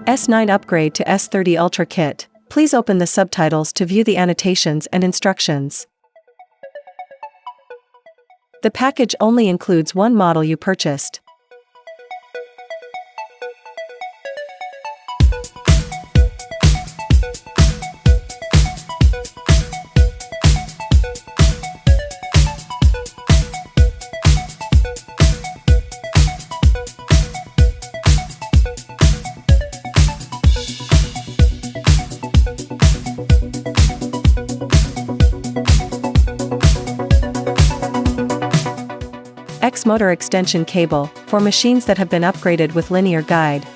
S9 upgrade to S30 Ultra kit. Please open the subtitles to view the annotations and instructions. The package only includes one model you purchased. X motor extension cable, for machines that have been upgraded with linear guide.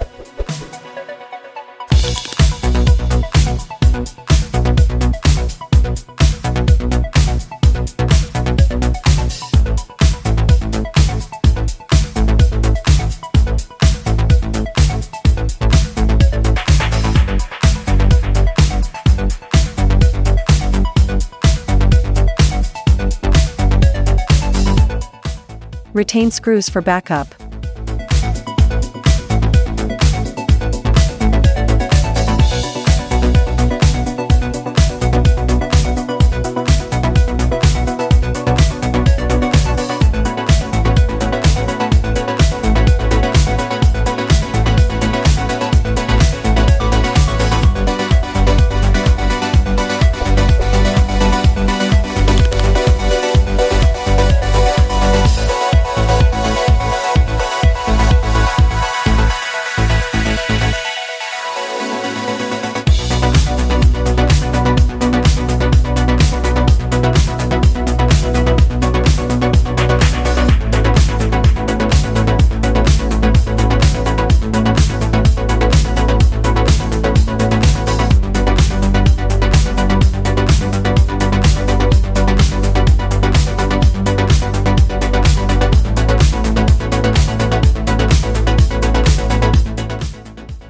Retain screws for backup.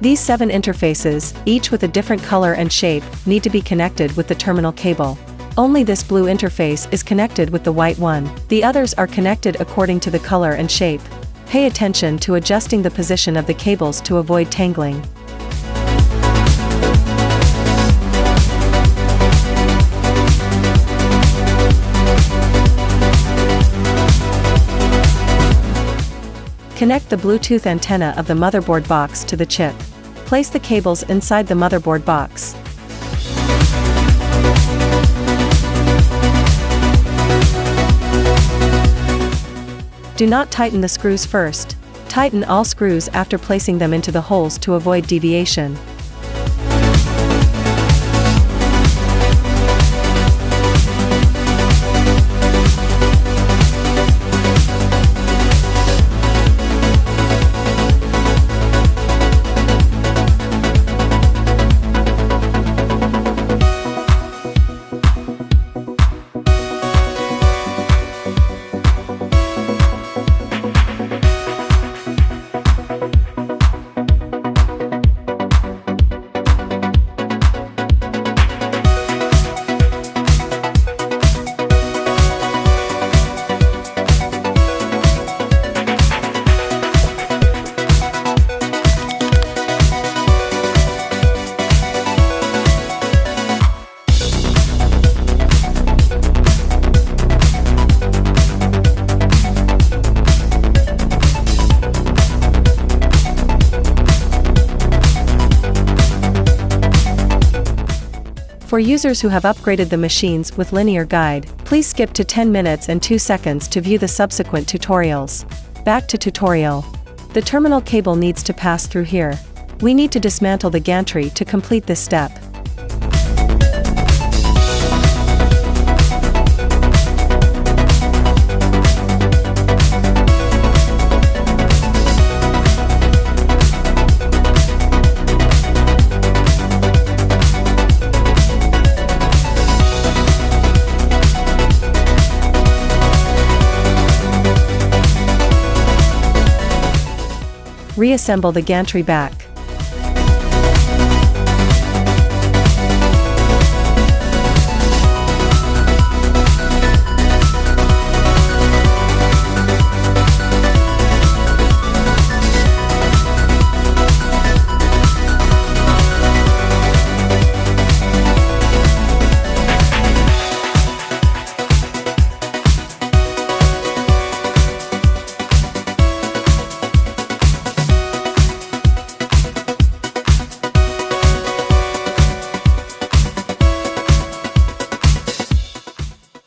These 7 interfaces, each with a different color and shape, need to be connected with the terminal cable. Only this blue interface is connected with the white one. The others are connected according to the color and shape. Pay attention to adjusting the position of the cables to avoid tangling. Connect the Bluetooth antenna of the motherboard box to the chip. Place the cables inside the motherboard box. Do not tighten the screws first. Tighten all screws after placing them into the holes to avoid deviation. For users who have upgraded the machines with linear guide, please skip to 10 minutes and 2 seconds to view the subsequent tutorials. Back to tutorial. The terminal cable needs to pass through here. We need to dismantle the gantry to complete this step. Reassemble the gantry back.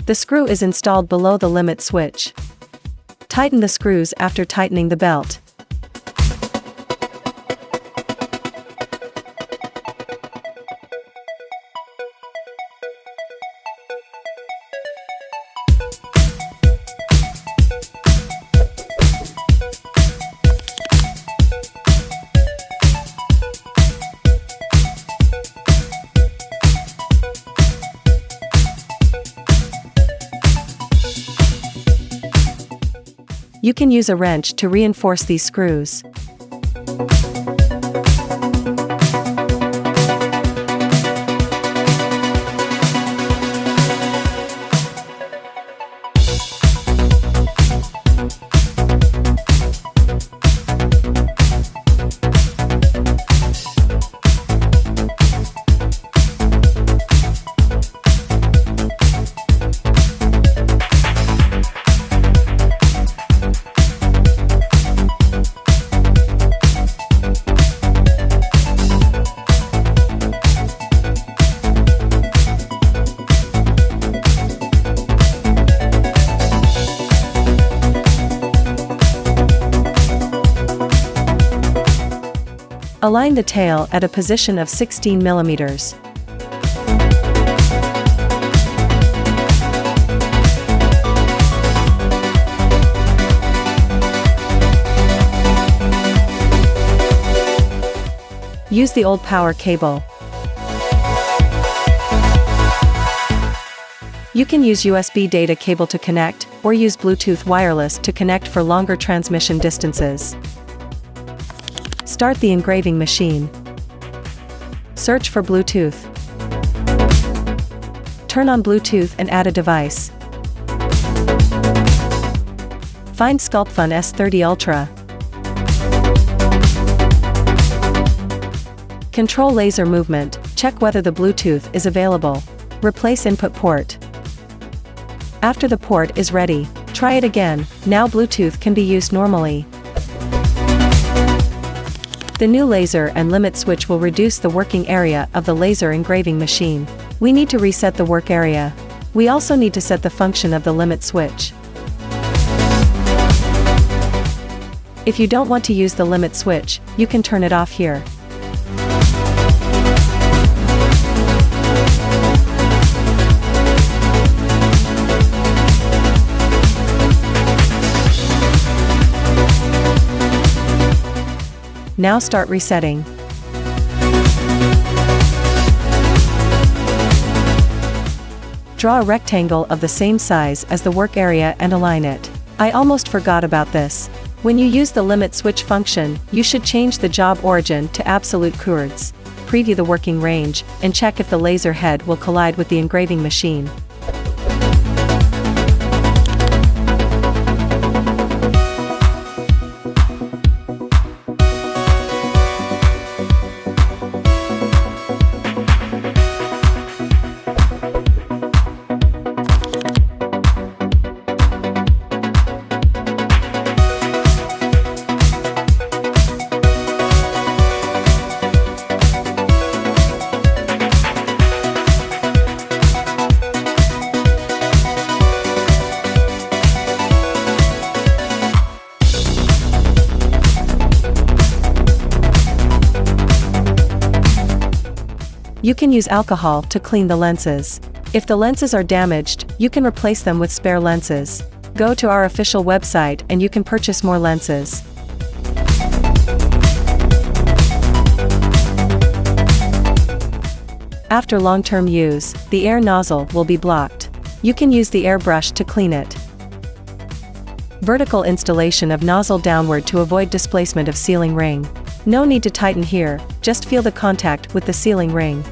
The screw is installed below the limit switch. Tighten the screws after tightening the belt. You can use a wrench to reinforce these screws. Align the tail at a position of 16 mm. Use the old power cable. You can use USB data cable to connect, or use Bluetooth wireless to connect for longer transmission distances. Start the engraving machine. Search for Bluetooth. Turn on Bluetooth and add a device. Find Sculpfun S30 Ultra. Control laser movement, check whether the Bluetooth is available. Replace input port. After the port is ready, try it again. Now Bluetooth can be used normally. The new laser and limit switch will reduce the working area of the laser engraving machine. We need to reset the work area. We also need to set the function of the limit switch. If you don't want to use the limit switch, you can turn it off here. Now start resetting. Draw a rectangle of the same size as the work area and align it. I almost forgot about this. When you use the limit switch function, you should change the job origin to absolute coords. Preview the working range, and check if the laser head will collide with the engraving machine. You can use alcohol to clean the lenses. If the lenses are damaged, you can replace them with spare lenses. Go to our official website and you can purchase more lenses. After long-term use, the air nozzle will be blocked. You can use the airbrush to clean it. Vertical installation of nozzle downward to avoid displacement of sealing ring. No need to tighten here, just feel the contact with the sealing ring.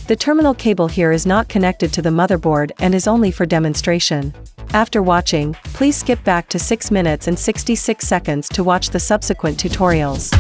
The terminal cable here is not connected to the motherboard and is only for demonstration. After watching, please skip back to 6 minutes and 66 seconds to watch the subsequent tutorials.